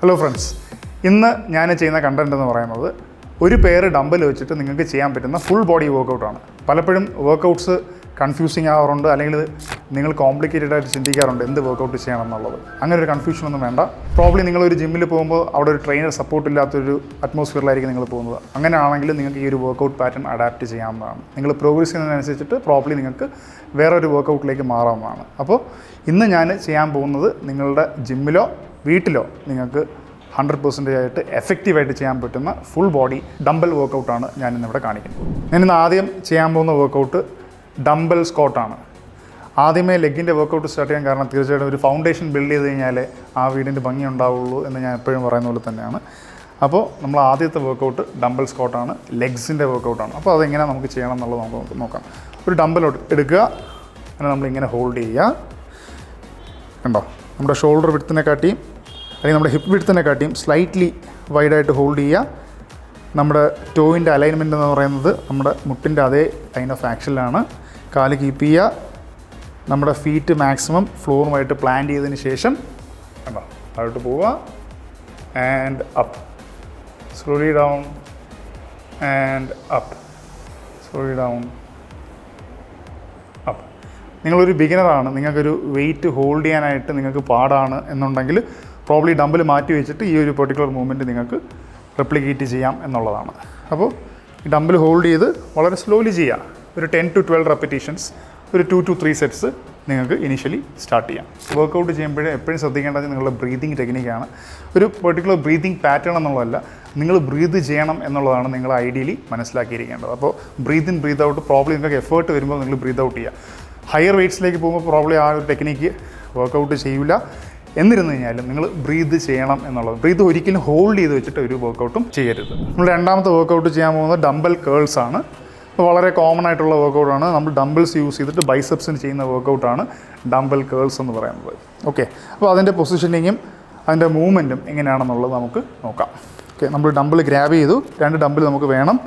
Hello friends, ഇന്ന് ഞാൻ ചെയ്യുന്ന കണ്ടന്റ് എന്ന് പറയുന്നത് ഒരു പെയർ ഡംബൽ വെച്ചിട്ട് നിങ്ങൾക്ക് ചെയ്യാൻ പറ്റുന്ന ഫുൾ ബോഡി വർക്കൗട്ടാണ്. പലപ്പോഴും വർക്കൗട്ട്സ് കൺഫ്യൂസിങ് ആവാറുണ്ട്, അല്ലെങ്കിൽ നിങ്ങൾ കോംപ്ലിക്കേറ്റഡ് ആയിട്ട് ചിന്തിക്കാറുണ്ട് എന്ത് വർക്കൗട്ട് ചെയ്യണം എന്നുള്ളത്. അങ്ങനെ ഒരു കൺഫ്യൂഷനൊന്നും വേണ്ട. പ്രോബ്ലി നിങ്ങളൊരു ജിമ്മിൽ പോകുമ്പോൾ അവിടെ ഒരു ട്രെയിനർ സപ്പോർട്ട് ഇല്ലാത്തൊരു അറ്റ്മോസ്ഫിയറിലായിരിക്കും നിങ്ങൾ പോകുന്നത്. അങ്ങനെയാണെങ്കിൽ നിങ്ങൾക്ക് ഈ ഒരു വർക്കൗട്ട് പാറ്റേൺ അഡാപ്റ്റ് ചെയ്യാവുന്നതാണ്. നിങ്ങൾ പ്രോഗ്രസ് ചെയ്യുന്നതിനനുസരിച്ചിട്ട് പ്രോബ്ലി നിങ്ങൾക്ക് വേറൊരു വർക്കൗട്ടിലേക്ക് മാറാവുന്നതാണ്. അപ്പോൾ ഇന്ന് ഞാൻ ചെയ്യാൻ പോകുന്നത് നിങ്ങളുടെ ജിമ്മിലോ വീട്ടിലോ നിങ്ങൾക്ക് 100% ആയിട്ട് എഫക്റ്റീവായിട്ട് ചെയ്യാൻ പറ്റുന്ന ഫുൾ ബോഡി ഡംബൽ വർക്കൗട്ടാണ് ഞാനിന്നിവിടെ കാണിക്കുന്നത്. ഞാനിന്ന് ആദ്യം ചെയ്യാൻ പോകുന്ന വർക്കൗട്ട് ഡംബൽ സ്ക്വാട്ടാണ്. ആദ്യമേ ലെഗിൻ്റെ വർക്കൗട്ട് സ്റ്റാർട്ട് ചെയ്യാൻ കാരണം തീർച്ചയായിട്ടും ഒരു ഫൗണ്ടേഷൻ ബിൽഡ് ചെയ്ത് കഴിഞ്ഞാലേ ആ വീടിൻ്റെ ഭംഗി ഉണ്ടാവുള്ളൂ എന്ന് ഞാൻ എപ്പോഴും പറയുന്ന പോലെ തന്നെയാണ്. അപ്പോൾ നമ്മൾ ആദ്യത്തെ വർക്കൗട്ട് ഡംബൽ സ്ക്വാട്ടാണ്, ലെഗ്സിൻ്റെ വർക്കൗട്ടാണ്. അപ്പോൾ അതെങ്ങനെ നമുക്ക് ചെയ്യണം എന്നുള്ളത് നമുക്ക് നോക്കാം. ഒരു ഡംബൽ എടുക്കുക, അങ്ങനെ നമ്മളിങ്ങനെ ഹോൾഡ് ചെയ്യുക. കണ്ടോ, നമ്മുടെ ഷോൾഡർ വിഡ്ത്തിനെക്കാട്ടിയും അല്ലെങ്കിൽ നമ്മുടെ ഹിപ്പ് വിഡ്ത്തിനെക്കാട്ടിയും സ്ലൈറ്റ്ലി വൈഡായിട്ട് ഹോൾഡ് ചെയ്യുക. നമ്മുടെ ടോയിൻ്റെ അലൈൻമെൻറ്റ് എന്ന് പറയുന്നത് നമ്മുടെ മുട്ടിൻ്റെ അതേ കൈൻഡ് ഓഫ് ആക്ഷനിലാണ്. കാല് കീപ്പ് ചെയ്യുക. നമ്മുടെ ഫീറ്റ് മാക്സിമം ഫ്ലോറുമായിട്ട് പ്ലാൻ ചെയ്തതിന് ശേഷം കണ്ടോ താഴോട്ട് പോവുക. And up, slowly down and up, slowly down up. നിങ്ങളൊരു ബിഗിനറാണ്, നിങ്ങൾക്കൊരു വെയിറ്റ് ഹോൾഡ് ചെയ്യാനായിട്ട് നിങ്ങൾക്ക് പാടാണ് എന്നുണ്ടെങ്കിൽ പ്രോബ്ലി ഡംബൽ മാറ്റി വെച്ചിട്ട് ഈ ഒരു പെർട്ടിക്കുലർ മൂവ്മെൻറ്റ് നിങ്ങൾക്ക് റെപ്ലിക്കേറ്റ് ചെയ്യാം എന്നുള്ളതാണ്. അപ്പോൾ ഈ ഡംബൽ ഹോൾഡ് ചെയ്ത് വളരെ സ്ലോലി ചെയ്യുക. ഒരു 10 to 12 റെപ്പിറ്റീഷൻസ്, ഒരു 2 to 3 സെറ്റ്സ് നിങ്ങൾക്ക് ഇനീഷ്യലി സ്റ്റാർട്ട് ചെയ്യാം. വർക്കൗട്ട് ചെയ്യുമ്പോഴേ എപ്പോഴും ശ്രദ്ധിക്കേണ്ടത് നിങ്ങളുടെ ബ്രീതിങ് ടെക്നിക്കാണ്. ഒരു പെർട്ടിക്കുലർ ബ്രീതിങ് പാറ്റേൺ എന്നുള്ളതല്ല, നിങ്ങൾ ബ്രീത് ചെയ്യണം എന്നുള്ളതാണ് നിങ്ങൾ ഐഡിയലി മനസ്സിലാക്കിയിരിക്കേണ്ടത്. അപ്പോൾ breathe in breathe out probably നിങ്ങൾക്ക് എഫേർട്ട് വരുമ്പോൾ നിങ്ങൾ ബ്രീത്ത് ഔട്ട് ചെയ്യുക. ഹയർ വെയ്റ്റ്സിലേക്ക് പോകുമ്പോൾ പ്രോബ്ലി ആ ഒരു ടെക്നിക്ക് വർക്കൗട്ട് ചെയ്യില്ല. എന്നിരുന്നു കഴിഞ്ഞാലും നിങ്ങൾ ബ്രീത്ത് ചെയ്യണം എന്നുള്ളത്. ബ്രീത്ത് ഒരിക്കലും ഹോൾഡ് ചെയ്ത് വെച്ചിട്ട് ഒരു വർക്കൗട്ടും ചെയ്യരുത്. നമ്മൾ രണ്ടാമത്തെ വർക്കൗട്ട് ചെയ്യാൻ പോകുന്നത് ഡംബൽ കേൾസ് ആണ്. അപ്പോൾ വളരെ കോമൺ ആയിട്ടുള്ള വർക്കൗട്ടാണ്. നമ്മൾ ഡംബിൾസ് യൂസ് ചെയ്തിട്ട് ബൈസെപ്സിന് ചെയ്യുന്ന വർക്കൗട്ടാണ് ഡംബൽ കേൾസ് എന്ന് പറയുന്നത്. ഓക്കെ, അപ്പോൾ അതിൻ്റെ പൊസിഷനിങ്ങും അതിൻ്റെ മൂവ്മെൻറ്റും എങ്ങനെയാണെന്നുള്ളത് നമുക്ക് നോക്കാം. ഓക്കെ, നമ്മൾ ഡംബിൾ ഗ്രാബ് ചെയ്തു. 2 ഡംബിൾ നമുക്ക് വേണം.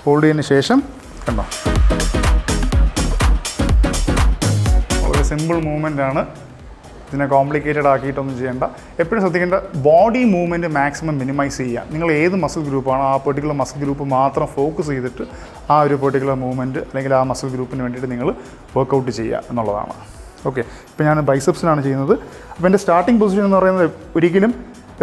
ഹോൾഡ് ചെയ്തതിന് ശേഷം കണ്ടോ, വളരെ സിമ്പിൾ മൂവ്മെൻ്റ് ആണ്. ഇതിനെ കോംപ്ലിക്കേറ്റഡ് ആക്കിയിട്ടൊന്നും ചെയ്യേണ്ട. എപ്പോഴും ശ്രദ്ധിക്കേണ്ട, ബോഡി മൂവ്മെൻറ്റ് മാക്സിമം മിനിമൈസ് ചെയ്യുക. നിങ്ങൾ ഏത് മസിൽ ഗ്രൂപ്പാണോ ആ പെർട്ടിക്കുലർ മസിൽ ഗ്രൂപ്പ് മാത്രം ഫോക്കസ് ചെയ്തിട്ട് ആ ഒരു പെർട്ടിക്കുലർ മൂവ്മെൻറ്റ് അല്ലെങ്കിൽ ആ മസിൽ ഗ്രൂപ്പിന് വേണ്ടിയിട്ട് നിങ്ങൾ വർക്കൗട്ട് ചെയ്യുക എന്നുള്ളതാണ്. ഓക്കെ, ഇപ്പോൾ ഞാൻ ബൈസെപ്സിനാണ് ചെയ്യുന്നത്. അപ്പോൾ എൻ്റെ സ്റ്റാർട്ടിംഗ് പൊസിഷൻ എന്ന് പറയുന്നത് ഒരിക്കലും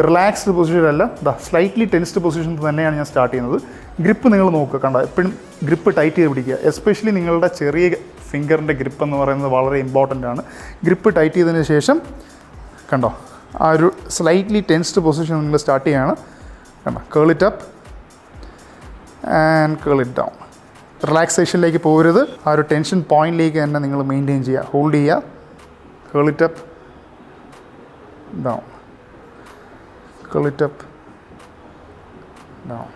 റിലാക്സ്ഡ് പൊസിഷനല്ല, സ്ലൈറ്റ്ലി ടെൻസ്ഡ് പൊസിഷൻ തന്നെയാണ് ഞാൻ സ്റ്റാർട്ട് ചെയ്യുന്നത്. ഗ്രിപ്പ് നിങ്ങൾ നോക്കുക, കണ്ടോ, എപ്പോഴും ഗ്രിപ്പ് ടൈറ്റ് ചെയ്ത് പിടിക്കുക. എസ്പെഷ്യലി നിങ്ങളുടെ ചെറിയ ഫിംഗറിൻ്റെ ഗ്രിപ്പ് എന്ന് പറയുന്നത് വളരെ ഇമ്പോർട്ടൻ്റ് ആണ്. ഗ്രിപ്പ് ടൈറ്റ് ചെയ്തതിന് ശേഷം കണ്ടോ ആ ഒരു സ്ലൈറ്റ്ലി ടെൻസ്ഡ് പൊസിഷൻ നിങ്ങൾ സ്റ്റാർട്ട് ചെയ്യുകയാണ്. കണ്ടോ, curl it up and curl it down. റിലാക്സേഷനിലേക്ക് പോകരുത്, ആ ഒരു ടെൻഷൻ പോയിൻറ്റിലേക്ക് തന്നെ നിങ്ങൾ മെയിൻറ്റെയിൻ ചെയ്യുക. ഹോൾഡ് ചെയ്യുക, curl it up down, curl it up down.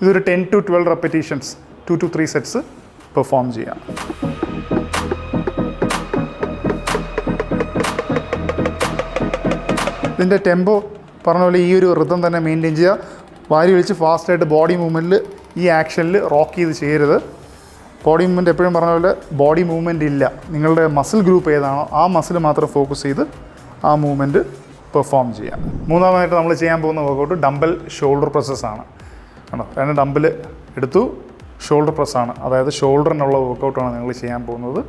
ഇതൊരു 10 to 12 repetitions, 2 to 3 sets perform ചെയ്യാം. ഇതിൻ്റെ ടെമ്പോ പറഞ്ഞ പോലെ ഈ ഒരു റിതം തന്നെ മെയിൻറ്റെയിൻ ചെയ്യുക. വാരി വലിച്ച് ഫാസ്റ്റായിട്ട് ബോഡി മൂവ്മെൻറ്റിൽ ഈ ആക്ഷനിൽ റോക്ക് ചെയ്ത് ചെയ്യരുത്. ബോഡി മൂവ്മെൻറ്റ് എപ്പോഴും പറഞ്ഞ പോലെ ബോഡി മൂവ്മെൻറ്റ് ഇല്ല, നിങ്ങളുടെ മസിൽ ഗ്രൂപ്പ് ഏതാണോ ആ മസിൽ മാത്രം ഫോക്കസ് ചെയ്ത് ആ മൂവ്മെൻറ്റ് പെർഫോം ചെയ്യാം. മൂന്നാമതായിട്ട് നമ്മൾ ചെയ്യാൻ പോകുന്ന വർക്കൗട്ട് ഡംബൽ ഷോൾഡർ പ്രസ്സസ് കണ്ടോ, 2 ഡംബൽ എടുത്തു, ഷോൾഡർ പ്രസ്സാണ്, അതായത് ഷോൾഡറിനുള്ള വർക്കൗട്ടാണ് നിങ്ങൾ ചെയ്യാൻ പോകുന്നത്.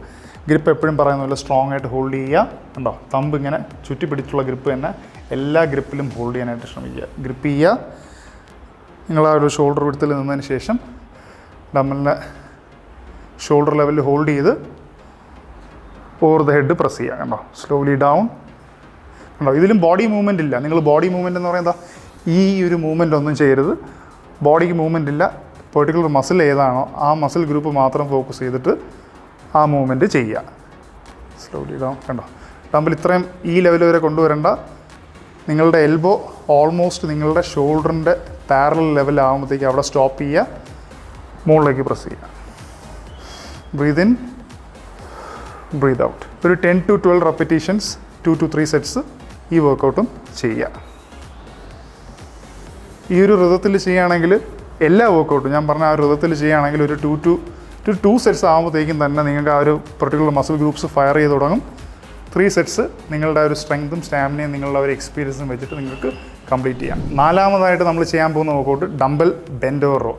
ഗ്രിപ്പ് എപ്പോഴും പറയുന്ന പോലെ സ്ട്രോങ് ആയിട്ട് ഹോൾഡ് ചെയ്യുക. കണ്ടോ, തമ്പ് ഇങ്ങനെ ചുറ്റി പിടിച്ചുള്ള ഗ്രിപ്പ് തന്നെ എല്ലാ ഗ്രിപ്പിലും ഹോൾഡ് ചെയ്യാനായിട്ട് ശ്രമിക്കുക. ഗ്രിപ്പ് ചെയ്യുക. നിങ്ങൾ ആ ഒരു ഷോൾഡർ വിഡ്ത്തിൽ നിന്നതിന് ശേഷം ഡംബലിൻ്റെ ഷോൾഡർ ലെവലിൽ ഹോൾഡ് ചെയ്ത് ഓവർ ദ ഹെഡ് പ്രസ് ചെയ്യുക. കണ്ടോ, സ്ലോലി ഡൗൺ. കണ്ടോ, ഇതിലും ബോഡി മൂവ്മെൻ്റ് ഇല്ല. നിങ്ങൾ ബോഡി മൂവ്മെൻറ്റ് എന്ന് പറയുന്നത് ഈ ഒരു മൂവ്മെൻ്റ് ഒന്നും ചെയ്യരുത്. ബോഡിക്ക് മൂവ്മെൻ്റ് ഇല്ല, പെർട്ടിക്കുലർ മസിൽ ഏതാണോ ആ മസിൽ ഗ്രൂപ്പ് മാത്രം ഫോക്കസ് ചെയ്തിട്ട് ആ മൂവ്മെൻറ്റ് ചെയ്യുക. Slowly down. കണ്ടോ, ഡംബിൾ ഇത്രയും ഈ ലെവൽ വരെ കൊണ്ടുവരേണ്ട. നിങ്ങളുടെ എൽബോ ഓൾമോസ്റ്റ് നിങ്ങളുടെ ഷോൾഡറിൻ്റെ പാരലൽ ലെവലാകുമ്പോഴത്തേക്ക് അവിടെ സ്റ്റോപ്പ് ചെയ്യുക, മുകളിലേക്ക് പ്രസ് ചെയ്യുക. Breathe in, breathe out. ഒരു 10 to 12 റെപ്പിറ്റീഷൻസ്, 2 to 3 സെറ്റ്സ് ഈ വർക്കൗട്ടും ചെയ്യുക. ഈ ഒരു ഋതത്തിൽ ചെയ്യുകയാണെങ്കിൽ എല്ലാ വർക്കൗട്ടും ഞാൻ പറഞ്ഞ ആ ഋതത്തിൽ ചെയ്യുകയാണെങ്കിൽ ഒരു 2 സെറ്റ്സ് ആകുമ്പോഴത്തേക്കും തന്നെ നിങ്ങൾക്ക് ആ ഒരു പെർട്ടിക്കുലർ മസിൽ ഗ്രൂപ്പ്സ് ഫയർ ചെയ്ത് തുടങ്ങും. 3 സെറ്റ്സ് നിങ്ങളുടെ ഒരു സ്ട്രെങ്തും സ്റ്റാമിനയും നിങ്ങളുടെ ഒരു എക്സ്പീരിയൻസും വെച്ചിട്ട് നിങ്ങൾക്ക് കംപ്ലീറ്റ് ചെയ്യാം. നാലാമതായിട്ട് നമ്മൾ ചെയ്യാൻ പോകുന്ന workout dumbbell bend over row,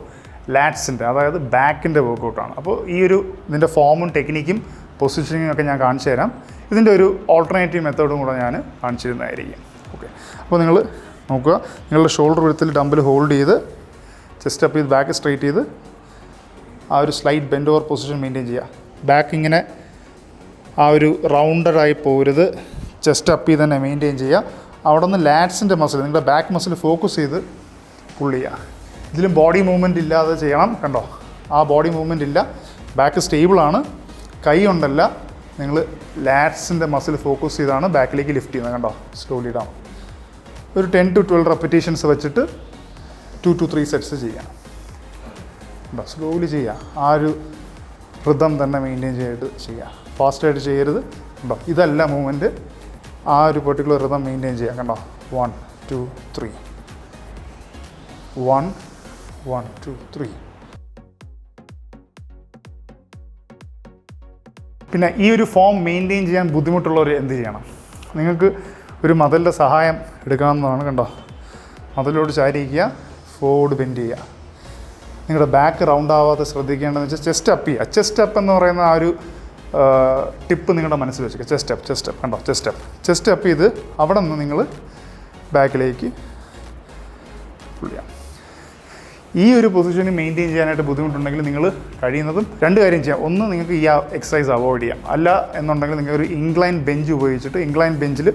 ലാറ്റ്സിൻ്റെ, അതായത് ബാക്കിൻ്റെ വർക്കൗട്ടാണ്. അപ്പോൾ ഈ ഒരു ഇതിൻ്റെ ഫോമും ടെക്നിക്കും പൊസിഷനിങ്ങും ഒക്കെ ഞാൻ കാണിച്ചു തരാം. ഇതിൻ്റെ ഒരു ഓൾട്ടർനേറ്റീവ് മെത്തേഡും കൂടെ ഞാൻ കാണിച്ചു തരുന്നതായിരിക്കും. ഓക്കെ, അപ്പോൾ നിങ്ങൾ നോക്കുക, നിങ്ങളുടെ ഷോൾഡർ വിടത്തിൽ ഡംബൽ ഹോൾഡ് ചെയ്ത് ചെസ്റ്റ് അപ്പ് ചെയ്ത് ബാക്ക് സ്ട്രൈറ്റ് ചെയ്ത് ആ ഒരു slight bend over position maintain ചെയ്യുക. ബാക്ക് ഇങ്ങനെ ആ ഒരു റൗണ്ടഡായി പോരുത്, ചെസ്റ്റ് അപ്പ് ചെയ്ത് തന്നെ മെയിൻറ്റെയിൻ ചെയ്യുക. അവിടെ നിന്ന് ലാറ്റ്സിൻ്റെ മസിൽ, നിങ്ങളുടെ ബാക്ക് മസിൽ ഫോക്കസ് ചെയ്ത് പുൾ ചെയ്യുക. ഇതിലും ബോഡി മൂവ്മെൻറ്റ് ഇല്ലാതെ ചെയ്യണം. കണ്ടോ, ആ ബോഡി മൂവ്മെൻറ്റ് ഇല്ല, ബാക്ക് സ്റ്റേബിളാണ്. കൈ കൊണ്ടല്ല, നിങ്ങൾ ലാറ്റ്സിൻ്റെ മസിൽ ഫോക്കസ് ചെയ്താണ് ബാക്കിലേക്ക് ലിഫ്റ്റ് ചെയ്യുന്നത്. കണ്ടോ, സ്ലോലി ഡൗൺ. ഒരു 10 to 12 റെപ്പിറ്റേഷൻസ് വെച്ചിട്ട് 2 to 3 സെറ്റ്സ് ചെയ്യാം. കണ്ടോ, സ്ലോലി ചെയ്യുക. ആ ഒരു റിതം തന്നെ മെയിൻറ്റെയിൻ ചെയ്തിട്ട് ചെയ്യുക, ഫാസ്റ്റായിട്ട് ചെയ്യരുത്. കണ്ടോ, ഇതല്ല മൂവ്മെൻറ്റ്, ആ ഒരു പെർട്ടിക്കുലർ റിതം മെയിൻറ്റെയിൻ ചെയ്യുക. കണ്ടോ, 1 2 3 1 1 2 3. പിന്നെ ഈ ഒരു ഫോം മെയിൻറ്റെയിൻ ചെയ്യാൻ ബുദ്ധിമുട്ടുള്ളവർ എന്ത് ചെയ്യണം? നിങ്ങൾക്ക് ഒരു മതിലിൻ്റെ സഹായം എടുക്കാവുന്നതാണ്. കണ്ടോ, മതിലോട് ചാരിക്കുക, ഫോർവേഡ് ബെൻഡ് ചെയ്യുക. നിങ്ങളുടെ ബാക്ക് റൗണ്ട് ആവാതെ ശ്രദ്ധിക്കേണ്ടതെന്ന് വെച്ചാൽ ചെസ്റ്റ് അപ്പ് ചെയ്യുക. ചെസ്റ്റ് അപ്പ് എന്ന് പറയുന്ന ആ ഒരു ടിപ്പ് നിങ്ങളുടെ മനസ്സിൽ വെച്ചേക്കുക. ചെസ്റ്റ് അപ്പ് കണ്ടോ, ചെസ്റ്റ് അപ്പ് ചെയ്ത് അവിടെ നിന്ന് നിങ്ങൾ ബാക്കിലേക്ക് പുൾ ചെയ്യാം. ഈ ഒരു പൊസിഷനിൽ മെയിൻറ്റെയിൻ ചെയ്യാനായിട്ട് ബുദ്ധിമുട്ടുണ്ടെങ്കിൽ നിങ്ങൾ കഴിയുന്നതും 2 കാര്യം ചെയ്യാം. ഒന്ന്, നിങ്ങൾക്ക് ഈ എക്സസൈസ് അവോയ്ഡ് ചെയ്യാം. അല്ല എന്നുണ്ടെങ്കിൽ നിങ്ങൾ ഒരു ഇൻക്ലൈൻ ബെഞ്ച് ഉപയോഗിച്ചിട്ട് ഇൻക്ലൈൻ ബെഞ്ചിൽ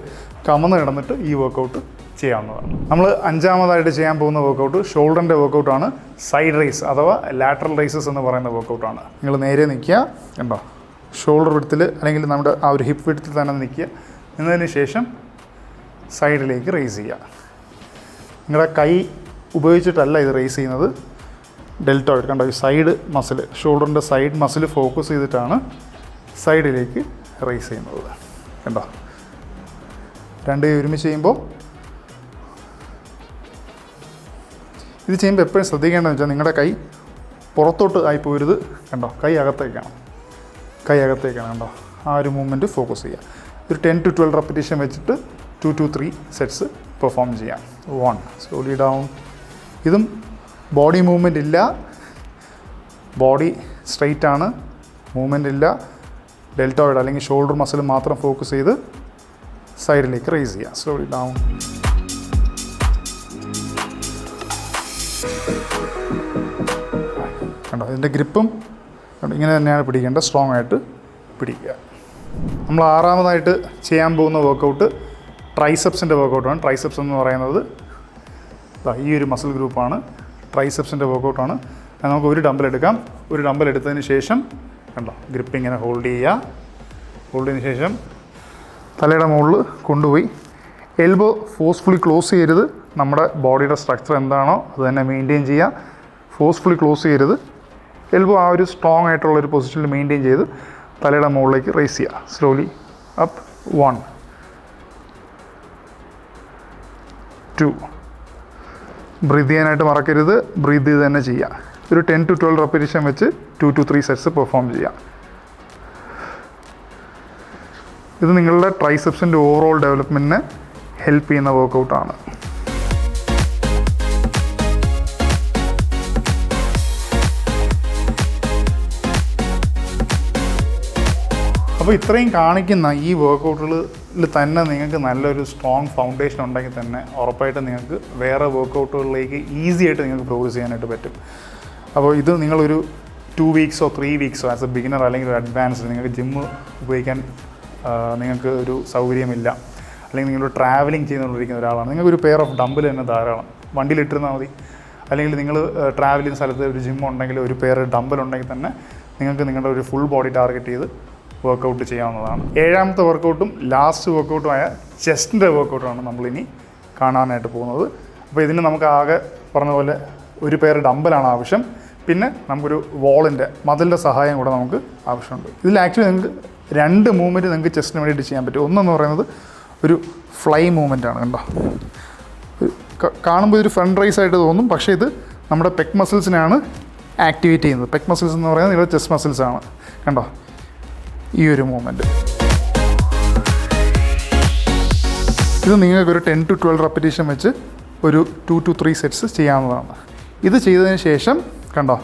കമന്ന് കിടന്നിട്ട് ഈ വർക്കൗട്ട് ചെയ്യാവുന്നതാണ്. നമ്മൾ 5-മതായിട്ട് ചെയ്യാൻ പോകുന്ന വർക്കൗട്ട് ഷോൾഡറിൻ്റെ വർക്കൗട്ടാണ്. സൈഡ് റൈസ് അഥവാ ലാറ്ററൽ റൈസസ് എന്ന് പറയുന്ന വർക്കൗട്ടാണ്. നിങ്ങൾ നേരെ നിൽക്കുക, കണ്ടോ, ഷോൾഡർ വിഡ്ത്തിൽ അല്ലെങ്കിൽ നമ്മുടെ ആ ഒരു ഹിപ്പ് വിഡ്ത്തിൽ തന്നെ നിൽക്കുക. നിന്നതിന് ശേഷം സൈഡിലേക്ക് റൈസ് ചെയ്യുക. നിങ്ങളുടെ കൈ ഉപയോഗിച്ചിട്ടല്ല ഇത് റൈസ് ചെയ്യുന്നത്, ഡെൽറ്റോയിഡ്. കണ്ടോ, ഈ സൈഡ് മസിൽ, ഷോൾഡറിൻ്റെ സൈഡ് മസിൽ ഫോക്കസ് ചെയ്തിട്ടാണ് സൈഡിലേക്ക് റൈസ് ചെയ്യുന്നത്. കണ്ടോ, 2 ഒരുമിച്ച് ചെയ്യുമ്പോൾ ഇത് ചെയ്യുമ്പോൾ എപ്പോഴും ശ്രദ്ധിക്കേണ്ടതെന്ന് വെച്ചാൽ നിങ്ങളുടെ കൈ പുറത്തോട്ട് ആയി പോരുത്. കണ്ടോ, കൈ അകത്തേക്കാണ്. കണ്ടോ, ആ ഒരു മൂവ്മെൻറ്റ് ഫോക്കസ് ചെയ്യുക. ഒരു 10 to 12 റെപ്പിറ്റേഷൻ വെച്ചിട്ട് 2 to 3 സെറ്റ്സ് പെർഫോം ചെയ്യാം. 1 സ്ലോലി ഡൗൺ. ഇതും ബോഡി മൂവ്മെൻറ്റ് ഇല്ല, ബോഡി സ്ട്രെയിറ്റ് ആണ്, മൂവ്മെൻറ്റ് ഇല്ല. ഡെൽറ്റോയിഡ് അല്ലെങ്കിൽ ഷോൾഡർ മസിൽ മാത്രം ഫോക്കസ് ചെയ്ത് സൈഡിലേക്ക് റൈസ് ചെയ്യുക. Slowly down. കണ്ടോ, ഇതിൻ്റെ ഗ്രിപ്പും ഇങ്ങനെ തന്നെയാണ് പിടിക്കേണ്ടത്, സ്ട്രോങ് ആയിട്ട് പിടിക്കുക. നമ്മൾ 6-മതായിട്ട് ചെയ്യാൻ പോകുന്ന വർക്കൗട്ട് ട്രൈസെപ്സിൻ്റെ വർക്കൗട്ടാണ്. ട്രൈസെപ്സ് എന്ന് പറയുന്നത് ഈ ഒരു മസിൽ ഗ്രൂപ്പാണ്, ട്രൈസെപ്സിൻ്റെ വർക്കൗട്ടാണ്. നമുക്ക് ഒരു ഡംബൽ എടുക്കാം. ഒരു ഡംബൽ എടുത്തതിന് ശേഷം കണ്ടോ, ഗ്രിപ്പ് ഇങ്ങനെ ഹോൾഡ് ചെയ്യുക. ഹോൾഡ് ചെയ്തതിന് ശേഷം തലയുടെ മുകളിൽ കൊണ്ടുപോയി എൽബോ ഫോഴ്സ്ഫുള്ളി ക്ലോസ് ചെയ്യരുത്. നമ്മുടെ ബോഡിയുടെ സ്ട്രക്ചർ എന്താണോ അത് തന്നെ മെയിൻറ്റെയിൻ ചെയ്യുക. ഫോഴ്സ്ഫുള്ളി ക്ലോസ് ചെയ്യരുത്. എൽബോ ആ ഒരു സ്ട്രോങ് ആയിട്ടുള്ളൊരു പൊസിഷനിൽ മെയിൻറ്റെയിൻ ചെയ്ത് തലയുടെ മുകളിലേക്ക് റൈസ് ചെയ്യുക. Slowly up. 1 2. ബ്രീത്ത് ചെയ്യാനായിട്ട് മറക്കരുത്, ബ്രീത്ത് ചെയ്ത് തന്നെ ചെയ്യുക. ഒരു 10 to 12 റെപ്പിറ്റേഷൻ വെച്ച് 2 to 3 സെറ്റ്സ് പെർഫോം ചെയ്യുക. ഇത് നിങ്ങളുടെ ട്രൈസെപ്സിൻ്റെ ഓവറോൾ ഡെവലപ്മെൻറ്റിനെ ഹെൽപ്പ് ചെയ്യുന്ന വർക്കൗട്ടാണ്. അപ്പോൾ ഇത്രയും കാണിക്കുന്ന ഈ വർക്കൗട്ടുകളിൽ തന്നെ നിങ്ങൾക്ക് നല്ലൊരു സ്ട്രോങ് ഫൗണ്ടേഷൻ ഉണ്ടെങ്കിൽ തന്നെ ഉറപ്പായിട്ട് നിങ്ങൾക്ക് വേറെ വർക്കൗട്ടുകളിലേക്ക് ഈസി ആയിട്ട് നിങ്ങൾക്ക് പ്രോഗ്രസ് ചെയ്യാനായിട്ട് പറ്റും. അപ്പോൾ ഇത് നിങ്ങളൊരു 2 weeksോ 3 weeksോ ആസ് എ ബിഗിനർ അല്ലെങ്കിൽ ഒരു അഡ്വാൻസ്ഡ് നിങ്ങൾക്ക് ജിമ്മ് ഉപയോഗിക്കാൻ നിങ്ങൾക്ക് ഒരു സൗകര്യമില്ല, അല്ലെങ്കിൽ നിങ്ങൾ ട്രാവലിംഗ് ചെയ്തുകൊണ്ടിരിക്കുന്ന ഒരാളാണ്, നിങ്ങൾക്കൊരു പെയർ ഓഫ് ഡംബിൾ തന്നെ ധാരാളം, വണ്ടിയിലിട്ടിരുന്നാൽ മതി. അല്ലെങ്കിൽ നിങ്ങൾ ട്രാവൽ ചെയ്യുന്ന സ്ഥലത്ത് ഒരു ജിം ഉണ്ടെങ്കിൽ ഒരു പെയർ ഡംബൽ ഉണ്ടെങ്കിൽ തന്നെ നിങ്ങൾക്ക് നിങ്ങളുടെ ഒരു ഫുൾ ബോഡി ടാർഗറ്റ് ചെയ്ത് വർക്കൗട്ട് ചെയ്യാവുന്നതാണ്. 7-മത്തെ വർക്കൗട്ടും ലാസ്റ്റ് വർക്കൗട്ടുമായ ചെസ്റ്റിൻ്റെ വർക്കൗട്ടാണ് നമ്മളിനി കാണാനായിട്ട് പോകുന്നത്. അപ്പോൾ ഇതിന് നമുക്ക് ആകെ പറഞ്ഞ പോലെ ഒരു പെയർ ഡംബലാണ് ആവശ്യം, പിന്നെ നമുക്കൊരു മതിലിൻ്റെ സഹായം കൂടെ നമുക്ക് ആവശ്യമുണ്ട്. ഇതിൽ ആക്ച്വലി നിങ്ങൾക്ക് 2 മൂവ്മെൻറ്റ് നിങ്ങൾക്ക് ചെസ്റ്റിന് വേണ്ടിയിട്ട് ചെയ്യാൻ പറ്റും. ഒന്നെന്ന് പറയുന്നത് ഒരു ഫ്ലൈ മൂവ്മെൻറ്റാണ്. കണ്ടോ, കാണുമ്പോൾ ഒരു ഫ്രണ്ട് റൈസ് ആയിട്ട് തോന്നും, പക്ഷേ ഇത് നമ്മുടെ പെക്ക് മസിൽസിനാണ് ആക്ടിവേറ്റ് ചെയ്യുന്നത്. പെക്ക് മസിൽസ് എന്ന് പറയുന്നത് നിങ്ങളുടെ ചെസ്റ്റ് മസിൽസാണ്. കണ്ടോ, ഈ ഒരു മൂവ്മെൻറ്റ്. ഇത് നിങ്ങൾക്കൊരു 10 to 12 റെപ്പിറ്റേഷൻ വെച്ച് ഒരു 2 to 3 സെറ്റ്സ് ചെയ്യാവുന്നതാണ്. ഇത് ചെയ്തതിന് ശേഷം കണ്ടോ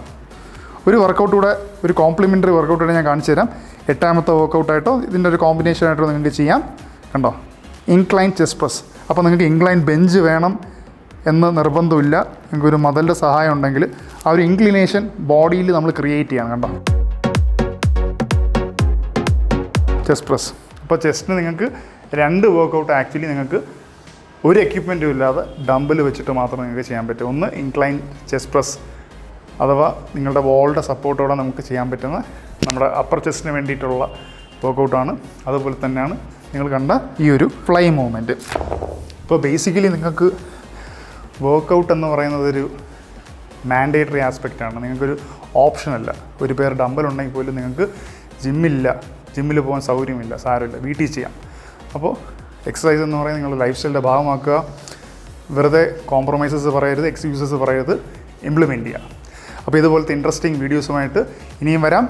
ഒരു വർക്കൗട്ട് കൂടെ, ഒരു കോംപ്ലിമെൻ്ററി വർക്കൗട്ട് കൂടെ ഞാൻ കാണിച്ചു തരാം. 8ാമത്തെ വർക്കൗട്ടായിട്ടോ ഇതിൻ്റെ ഒരു കോമ്പിനേഷനായിട്ടോ നിങ്ങൾക്ക് ചെയ്യാം. കണ്ടോ, ഇൻക്ലൈൻ ചെസ്റ്റ് പ്രസ്. അപ്പോൾ നിങ്ങൾക്ക് ഇൻക്ലൈൻ ബെഞ്ച് വേണം എന്ന് നിർബന്ധമില്ല. നിങ്ങൾക്കൊരു മദലിൻ്റെ സഹായം ഉണ്ടെങ്കിൽ ആ ഒരു ഇൻക്ലിനേഷൻ ബോഡിയിൽ നമ്മൾ ക്രിയേറ്റ് ചെയ്യണം. കണ്ടോ, ചെസ്റ്റ് പ്രസ്. അപ്പോൾ ചെസ്റ്റിന് നിങ്ങൾക്ക് 2 വർക്കൗട്ട് ആക്ച്വലി നിങ്ങൾക്ക് ഒരു എക്യുപ്മെൻറ്റും ഇല്ലാതെ ഡംബിൾ വെച്ചിട്ട് മാത്രം നിങ്ങൾക്ക് ചെയ്യാൻ പറ്റും. ഒന്ന് ഇൻക്ലൈൻ ചെസ്റ്റ് പ്രസ്, അഥവാ നിങ്ങളുടെ വോളിൻ്റെ സപ്പോർട്ടോടെ നമുക്ക് ചെയ്യാൻ പറ്റുന്ന നമ്മുടെ അപ്പർ ചെസ്റ്റിന് വേണ്ടിയിട്ടുള്ള വർക്കൗട്ടാണ്. അതുപോലെ തന്നെയാണ് നിങ്ങൾ കണ്ട ഈ ഒരു ഫ്ലൈ മൂവ്മെൻറ്റ്. ഇപ്പോൾ ബേസിക്കലി നിങ്ങൾക്ക് വർക്കൗട്ട് എന്ന് പറയുന്നത് ഒരു മാൻഡേറ്ററി ആസ്പെക്റ്റാണ്. നിങ്ങൾക്കൊരു ഓപ്ഷനല്ല. ഒരു പേർ ഡംബൽ ഉണ്ടെങ്കിൽ പോലും നിങ്ങൾക്ക് ജിമ്മിൽ പോകാൻ സൗകര്യമില്ല, സാരമില്ല, വീട്ടിൽ ചെയ്യാം. അപ്പോൾ എക്സസൈസ് എന്ന് പറയുന്നത് നിങ്ങളുടെ ലൈഫ് സ്റ്റൈലിൻ്റെ ഭാഗമാക്കുക. വെറുതെ കോംപ്രമൈസസ് പറയരുത്, എക്സ്ക്യൂസസ് പറയരുത്, ഇംപ്ലിമെൻറ്റ് ചെയ്യുക. അപ്പോൾ ഇതുപോലത്തെ ഇൻട്രസ്റ്റിംഗ് വീഡിയോസുമായിട്ട് ഇനിയും വരാം.